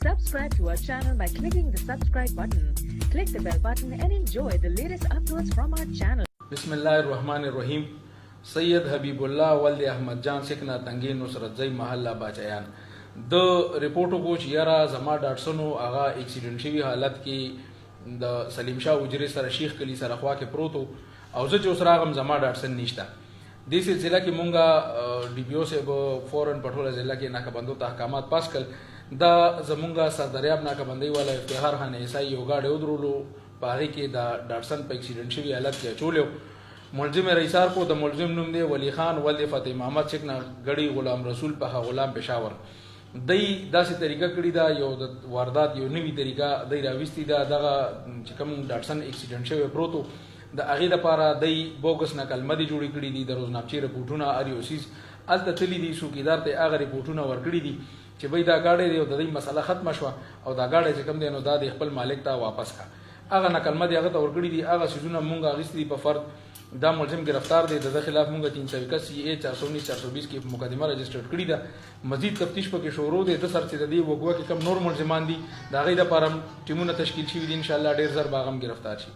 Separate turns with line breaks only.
Subscribe to our channel by clicking the subscribe button. Click the bell button and enjoy the latest uploads from our channel.
بسم الله الرحمن الرحیم. سید حبیب الله ولد احمد جان سکنا تنگین نصرت زئی محله باچیان د ریپورټو کو چې یاره زما ډاټسونو هغه اکسیډنټ شوی حالت کې د سلیم شاه وجری سره شیخ کلی سره خوا کې پروتو او زه چې اوس راغم زما ډاټسن نشته. دې سلسله کې مونږه ډي پی او صاحب فورن پټوله ضلع کې ناکبندو ته احکامات پاس کړل. دا زمونږه سردریاب ناکبندۍ والا افتخار خان عیسائی یو گاډی ودرولو په هغې کې د ډاټسن په اکسیډنټ شوي حالت کې اچولی. ملزم رئیسار کو د ملزم نوم دی ولی خان ولد فتح محمد چکنه غړي غلام رسول په غلام پېښور. دی داسې طریقه کړې ده یو د واردات یو نوي طریقه دی راویستې ده. دغه چې کوم ډاټسن اکسیډنټ شوی پروتو د هغې دپاره دی بوګس نقلمدې جوړې کړي دي. د روزنامچې رپورټونه هر یو څیز هلته تللي دي. څوکیدار ته هغه رپورټونه ورکړي دي چې بی دا گاډی دی او د دې مسله ختمه شوه او دا گاډی چې کوم دی نو دا د خپل مالک ته واپس کا. هغه نقلمه دی هغه ته ورکړي دي. هغه څیزونه مونږ اخیستي دي په فرد. دا ملزم گرفتار دی. د خلاف مونږ 321 CA 419 420 کې مقدمه رجسټر کړې ده. مزید تفتیش پکې شروع دی. د سر چې د دې وګوه کې کم نور ملزمان دي د هغې دپاره ټیمونه تشکیل شوي دي. انشاءالله ډېر زر به هغه هم گرفتار شي.